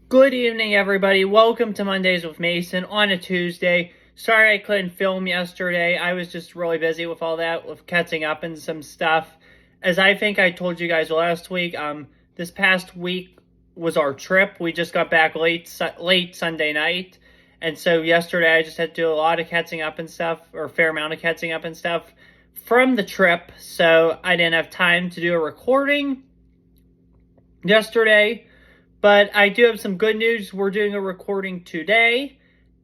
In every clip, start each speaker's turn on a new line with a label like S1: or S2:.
S1: Good evening, everybody. Welcome to Mondays with Mason on a Tuesday. Sorry I couldn't film yesterday. I was just really busy with all that, with catching up and some stuff. As I think I told you guys last week, this past week was our trip. We just got back late Sunday night. And so yesterday I just had to do a lot of catching up and stuff, or a fair amount of catching up and stuff from the trip. So I didn't have time to do a recording yesterday. But I do have some good news. We're doing a recording today,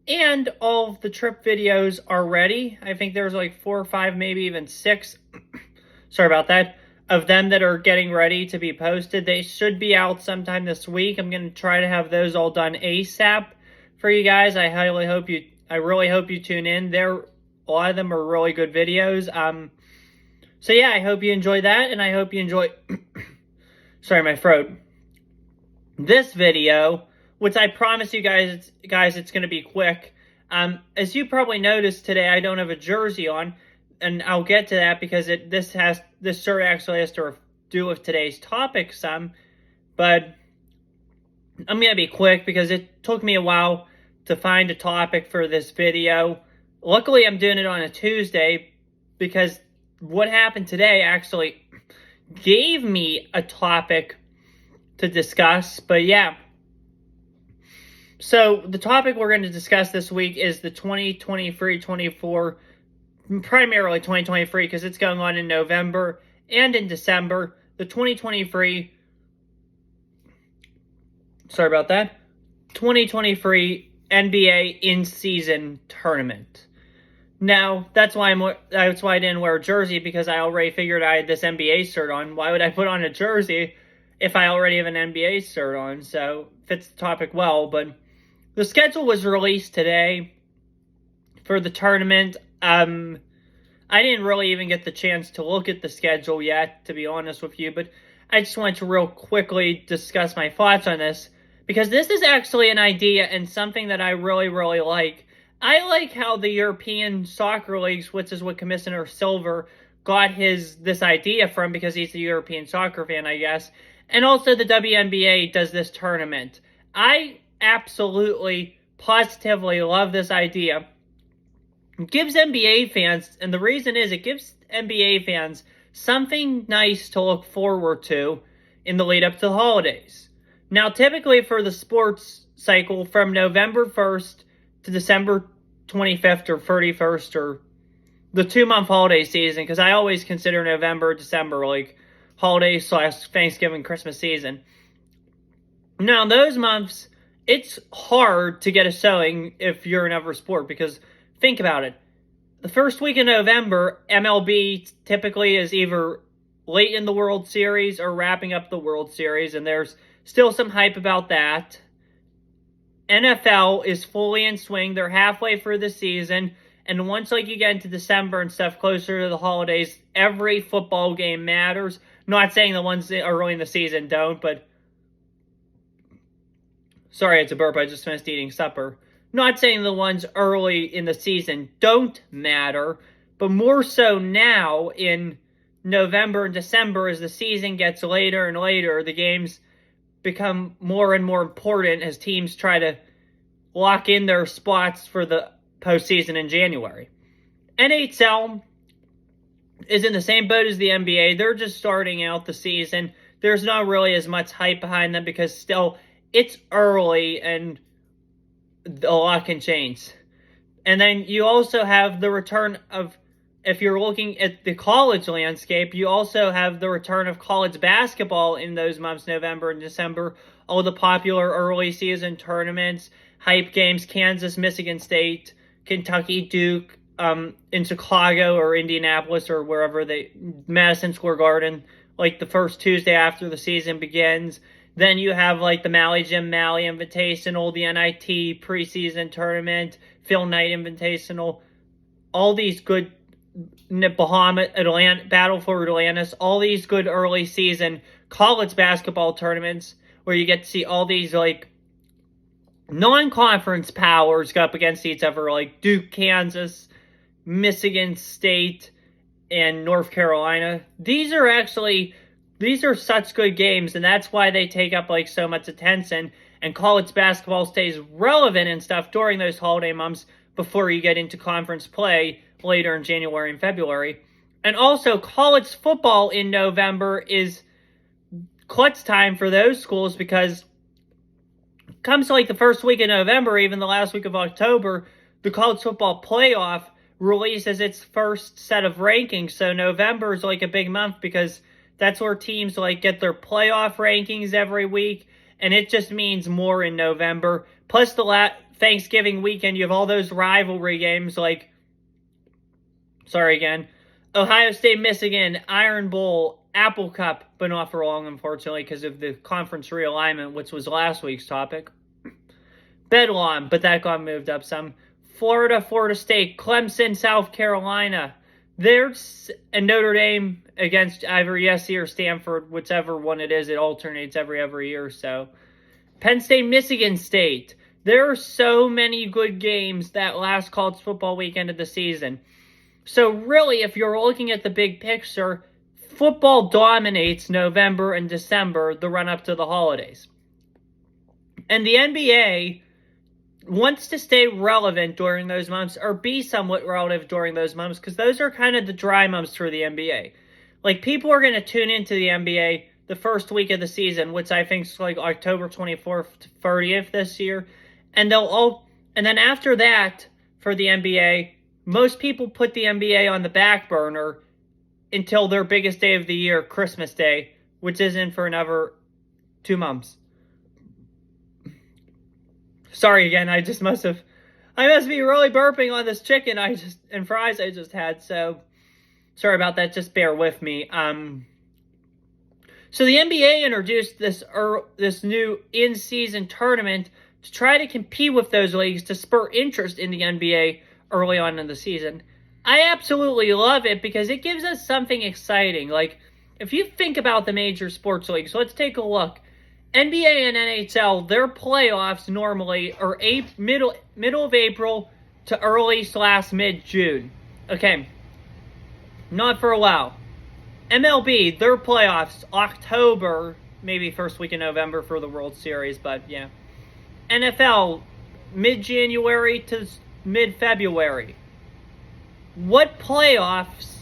S1: and all of the trip videos are ready. I think there's like 4 or 5, maybe even 6, sorry about that, of them that are getting ready to be posted. They should be out sometime this week. I'm going to try to have those all done ASAP for you guys. I really hope you tune in. A lot of them are really good videos. So yeah, I hope you enjoy that, and I hope you enjoy, sorry, my throat. This video, which I promise you guys, it's going to be quick. As you probably noticed today, I don't have a jersey on, and I'll get to that because this shirt actually has to do with today's topic some. But I'm going to be quick because it took me a while to find a topic for this video. Luckily, I'm doing it on a Tuesday because what happened today actually gave me a topic to discuss. But yeah, so the topic we're going to discuss this week is the 2023-24, primarily 2023 because it's going on in November and in December, the 2023 NBA in-season tournament. Now, that's why I didn't wear a jersey, because I already figured I had this NBA shirt on. Why would I put on a jersey if I already have an NBA shirt on? So, fits the topic well. But the schedule was released today for the tournament. I didn't really even get the chance to look at the schedule yet, to be honest with you. But I just wanted to real quickly discuss my thoughts on this, because this is actually an idea and something that I really, really like. I like how the European soccer leagues, which is what Commissioner Silver got this idea from, because he's a European soccer fan, I guess. And also the WNBA does this tournament. I absolutely, positively love this idea. It gives NBA fans, and the reason is it gives NBA fans something nice to look forward to in the lead up to the holidays. Now, typically for the sports cycle from November 1st to December 25th or 31st, or the 2-month holiday season, because I always consider November, December like holiday / Thanksgiving, Christmas season. Now, those months, it's hard to get a showing if you're in every sport, because think about it. The first week in November, MLB typically is either late in the World Series or wrapping up the World Series, and there's still some hype about that. NFL is fully in swing. They're halfway through the season. And once you get into December and stuff, closer to the holidays, every football game matters. Not saying the ones that are early in the season don't, but sorry, it's a burp. I just finished eating supper. Not saying the ones early in the season don't matter, but more so now in November and December, as the season gets later and later, the games become more and more important as teams try to lock in their spots for the postseason in January. NHL is in the same boat as the NBA. They're just starting out the season. There's not really as much hype behind them because still it's early and a lot can change. And then you also have the return of, if you're looking at the college landscape, you also have the return of college basketball in those months, November and December. All the popular early season tournaments, hype games, Kansas, Michigan State, Kentucky, Duke, in Chicago or Indianapolis or wherever Madison Square Garden, like the first Tuesday after the season begins. Then you have like the Maui Jim Maui Invitational, the NIT preseason tournament, Phil Knight Invitational, all these good Bahamas, Battle for Atlantis, all these good early season college basketball tournaments where you get to see all these like non-conference powers go up against each other, like Duke, Kansas, Michigan State, and North Carolina. These are actually these are such good games, and that's why they take up like so much attention, and college basketball stays relevant and stuff during those holiday months before you get into conference play later in January and February. And also, college football in November is clutch time for those schools, because it comes to like the first week of November, even the last week of October, the college football playoff releases its first set of rankings. So November is like a big month because that's where teams like get their playoff rankings every week, and it just means more in November. Plus the Thanksgiving weekend, you have all those rivalry games like, Ohio State, Michigan, Iron Bowl, Apple Cup, but not for long, unfortunately, because of the conference realignment, which was last week's topic. Bedlam, but that got moved up some. Florida, Florida State, Clemson, South Carolina. There's a Notre Dame against either USC or Stanford, whichever one it is. It alternates every year or so. Penn State, Michigan State. There are so many good games that last college football weekend of the season. So really, if you're looking at the big picture, football dominates November and December, the run-up to the holidays. And the NBA wants to stay relevant during those months, or be somewhat relevant during those months, because those are kind of the dry months for the NBA. Like, people are going to tune into the NBA the first week of the season, which I think is like October 24th to 30th this year. And and then after that, for the NBA, most people put the NBA on the back burner until their biggest day of the year, Christmas Day, which isn't for another 2 months. Sorry again, I must be really burping on this chicken and fries I just had, so sorry about that, just bear with me. So the NBA introduced this new in-season tournament to try to compete with those leagues to spur interest in the NBA early on in the season. I absolutely love it because it gives us something exciting. Like, if you think about the major sports leagues, let's take a look. NBA and NHL, their playoffs normally are middle of April to early/mid-June. Okay, not for a while. MLB, their playoffs, October, maybe first week in November for the World Series, but yeah. NFL, mid-January to mid-February. What playoffs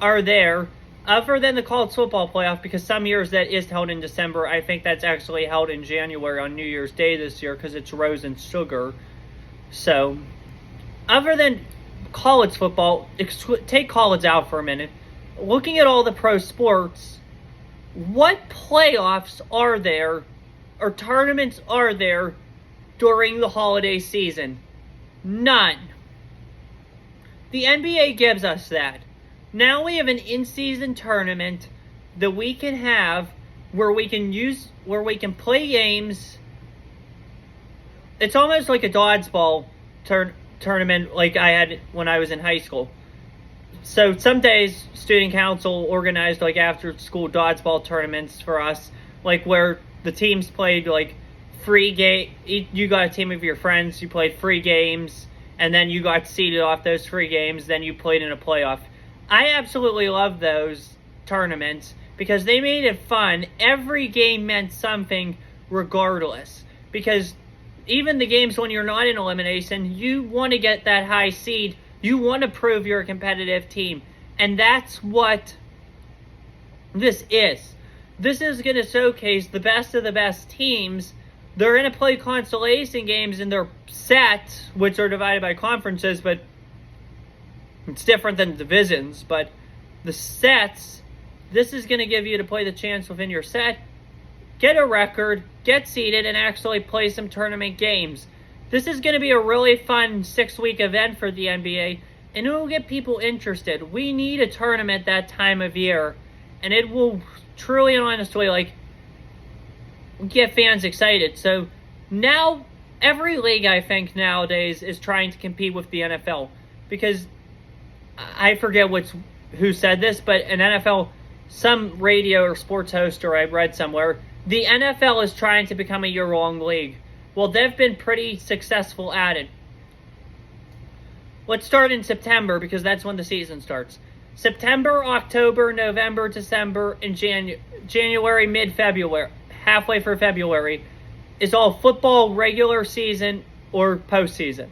S1: are there other than the college football playoff? Because some years that is held in December. I think that's actually held in January on New Year's Day this year because it's rose and sugar. So, other than college football, take college out for a minute. Looking at all the pro sports, what playoffs are there or tournaments are there during the holiday season? None. The NBA gives us that. Now we have an in-season tournament that we can have where we can play games. It's almost like a dodgeball tournament like I had when I was in high school. So some days student council organized like after school dodgeball tournaments for us, like where the teams played like free game. You got a team of your friends, you played free games, and then you got seeded off those free games, then you played in a playoff. I absolutely love those tournaments because they made it fun. Every game meant something regardless. Because even the games when you're not in elimination, you want to get that high seed. You want to prove you're a competitive team. And that's what this is. This is going to showcase the best of the best teams. They're going to play consolation games in their sets, which are divided by conferences, but it's different than divisions. But the sets, this is going to give you to play the chance within your set, get a record, get seeded, and actually play some tournament games. This is going to be a really fun 6-week event for the NBA, and it will get people interested. We need a tournament that time of year, and it will truly and honestly, get fans excited. So now, every league, I think, nowadays is trying to compete with the NFL. Because I forget who said this, but an NFL, some radio or sports host, or I read somewhere, the NFL is trying to become a year-long league. Well, they've been pretty successful at it. Let's start in September, because that's when the season starts. September, October, November, December, and January, mid-February, halfway for February, is all football regular season or postseason.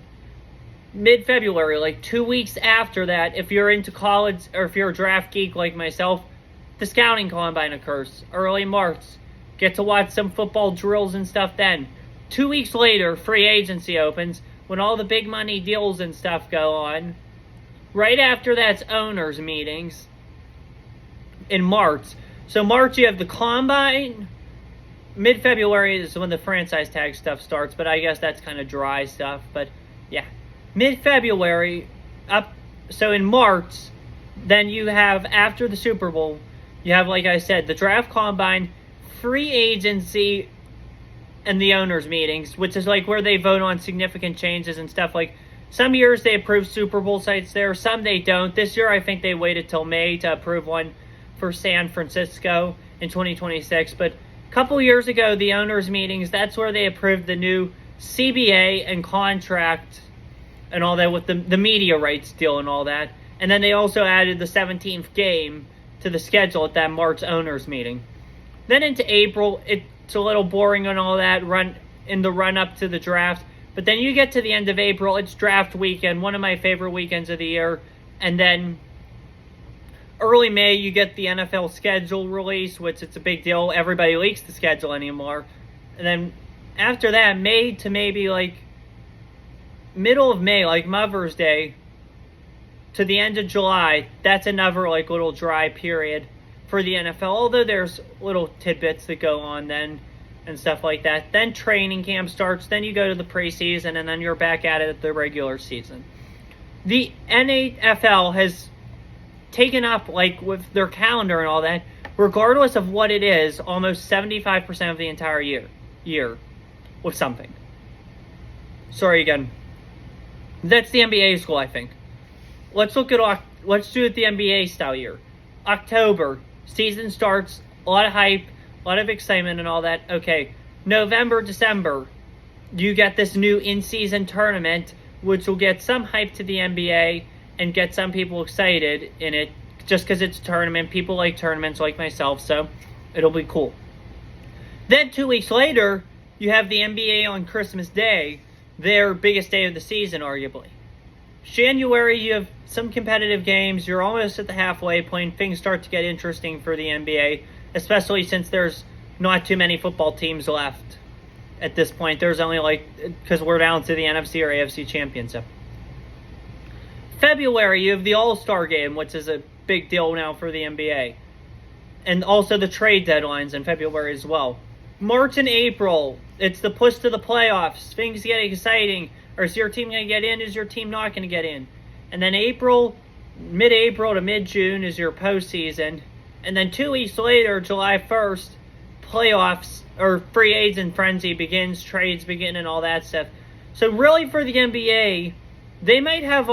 S1: Mid-February, like 2 weeks after that, if you're into college or if you're a draft geek like myself, the scouting combine occurs. Early March. Get to watch some football drills and stuff then. 2 weeks later, free agency opens when all the big money deals and stuff go on. Right after that's owners' meetings in March. So March, you have the combine. Mid-February is when the franchise tag stuff starts, but I guess that's kind of dry stuff. But yeah, mid-February up. So in March, then you have, after the Super Bowl, you have, like I said, the draft combine, free agency, and the owners' meetings, which is like where they vote on significant changes and stuff. Like some years they approve Super Bowl sites there, some they don't. This year I think they waited till May to approve one for San Francisco in 2026. But a couple years ago, the owners' meetings, that's where they approved the new CBA and contract and all that with the media rights deal and all that. And then they also added the 17th game to the schedule at that March owners meeting. Then into April, it's a little boring and all that run up to the draft. But then you get to the end of April, it's draft weekend, one of my favorite weekends of the year. And then early May, you get the NFL schedule release, which it's a big deal. Everybody leaks the schedule anymore. And then after that, May to maybe like middle of May, like Mother's Day, to the end of July, that's another like little dry period for the NFL. Although there's little tidbits that go on then and stuff like that. Then training camp starts. Then you go to the preseason, and then you're back at it at the regular season. The NFL has taken up, like with their calendar and all that, regardless of what it is, almost 75% of the entire year with something. Sorry again. That's the NBA school, I think. Let's do it the NBA style year. October, season starts, a lot of hype, a lot of excitement and all that. Okay, November, December, you get this new in-season tournament, which will get some hype to the NBA and get some people excited in it just because it's a tournament. People like tournaments like myself, so it'll be cool. Then 2 weeks later, you have the NBA on Christmas Day, their biggest day of the season, arguably. January, you have some competitive games. You're almost at the halfway point. Things start to get interesting for the NBA, especially since there's not too many football teams left at this point. There's only because we're down to the NFC or AFC championship. February, you have the All-Star game, which is a big deal now for the NBA. And also the trade deadlines in February as well. March and April, it's the push to the playoffs. Things get exciting. Or is your team going to get in? Is your team not going to get in? And then mid-April to mid-June is your postseason. And then 2 weeks later, July 1st, playoffs or free agent frenzy begins, trades begin, and all that stuff. So really for the NBA, they might have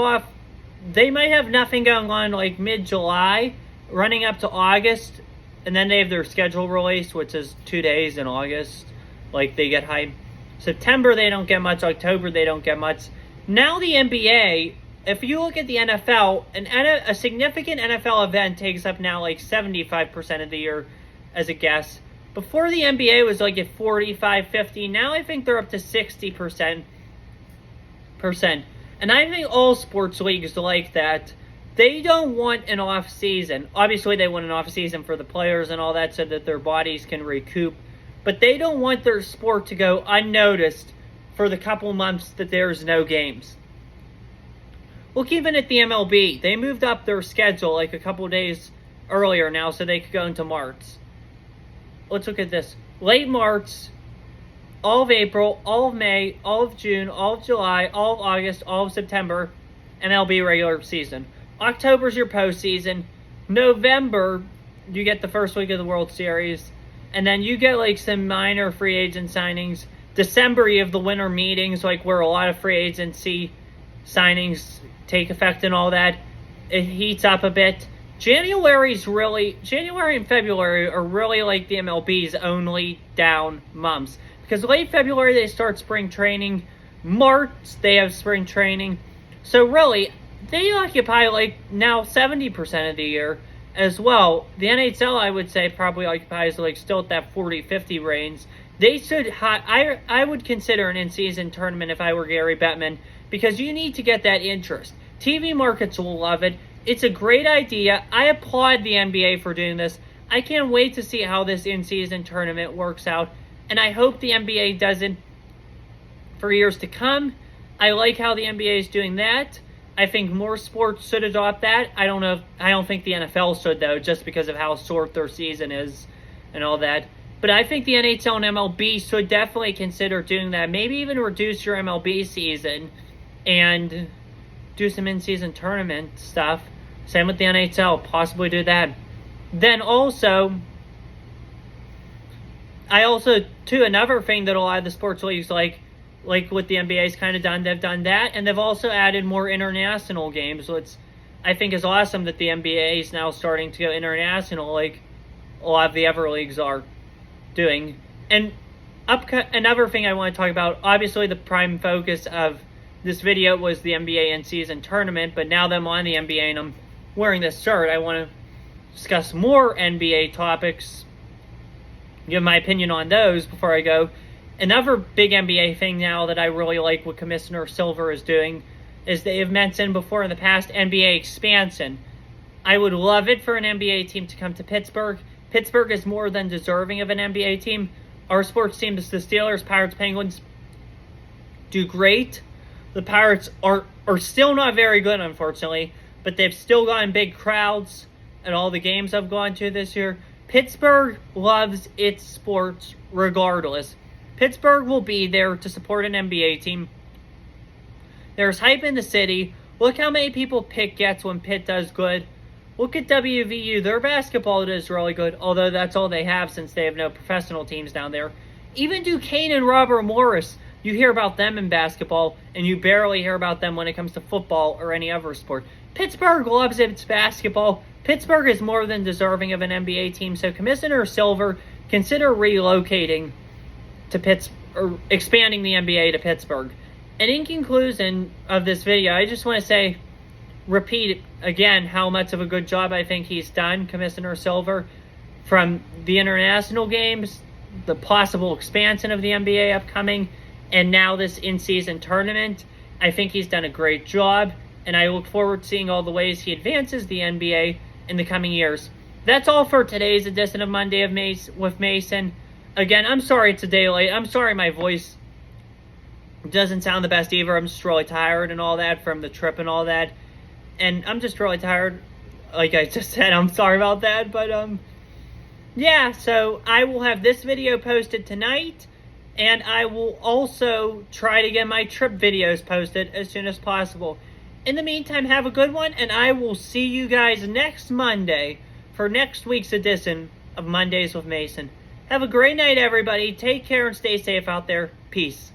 S1: nothing going on like mid-July, running up to August, and then they have their schedule released, which is 2 days in August. Like they get hype. September, they don't get much. October, they don't get much. Now the NBA, if you look at the NFL, a significant NFL event takes up now like 75% of the year as a guess. Before the NBA was like at 45, 50. Now I think they're up to 60%. And I think all sports leagues are like that. They don't want an off season. Obviously, they want an off season for the players and all that so that their bodies can recoup. But they don't want their sport to go unnoticed for the couple months that there's no games. Look, even at the MLB, they moved up their schedule like a couple days earlier now so they could go into March. Let's look at this. Late March, all of April, all of May, all of June, all of July, all of August, all of September, MLB regular season. October's your postseason. November, you get the first week of the World Series. And then you get like some minor free agent signings. December, you have the winter meetings, like where a lot of free agency signings take effect and all that. It heats up a bit. January and February are really like the MLB's only down months. Because late February, they start spring training. March, they have spring training. So really, they occupy like now 70% of the year as well. The NHL, I would say, probably occupies like still at that 40-50 range. They should. I would consider an in-season tournament if I were Gary Bettman, because you need to get that interest. TV markets will love it. It's a great idea. I applaud the NBA for doing this. I can't wait to see how this in-season tournament works out, and I hope the NBA does it for years to come. I like how the NBA is doing that. I think more sports should adopt that. I don't think the NFL should, though, just because of how short their season is and all that. But I think the NHL and MLB should definitely consider doing that. Maybe even reduce your MLB season and do some in-season tournament stuff. Same with the NHL. Possibly do that. Then also, another thing that a lot of the sports leagues like what the NBA's kind of done, they've done that, and they've also added more international games, which I think is awesome that the NBA is now starting to go international, like a lot of the other leagues are doing. And another thing I want to talk about, obviously the prime focus of this video was the NBA in-season tournament, but now that I'm on the NBA and I'm wearing this shirt, I want to discuss more NBA topics, give my opinion on those before I go. Another big NBA thing now that I really like what Commissioner Silver is doing is they have mentioned before in the past NBA expansion. I would love it for an NBA team to come to Pittsburgh. Pittsburgh is more than deserving of an NBA team. Our sports teams, the Steelers, Pirates, Penguins, do great. The Pirates are still not very good, unfortunately, but they've still gotten big crowds at all the games I've gone to this year. Pittsburgh loves its sports regardless. Pittsburgh will be there to support an NBA team. There's hype in the city. Look how many people Pitt gets when Pitt does good. Look at WVU. Their basketball is really good, although that's all they have since they have no professional teams down there. Even Duquesne and Robert Morris, you hear about them in basketball, and you barely hear about them when it comes to football or any other sport. Pittsburgh loves its basketball. Pittsburgh is more than deserving of an NBA team, so Commissioner Silver, consider relocating to or expanding the NBA to Pittsburgh. And in conclusion of this video, I just want to repeat again how much of a good job I think he's done, Commissioner Silver, from the international games, the possible expansion of the NBA upcoming, and now this in-season tournament. I think he's done a great job, and I look forward to seeing all the ways he advances the NBA in the coming years. That's all for today's edition of Monday with Mason. Again, I'm sorry it's a day late. I'm sorry my voice doesn't sound the best either. I'm just really tired and all that from the trip and all that. And I'm just really tired. Like I just said, I'm sorry about that. But, yeah, so I will have this video posted tonight. And I will also try to get my trip videos posted as soon as possible. In the meantime, have a good one. And I will see you guys next Monday for next week's edition of Mondays with Mason. Have a great night, everybody. Take care and stay safe out there. Peace.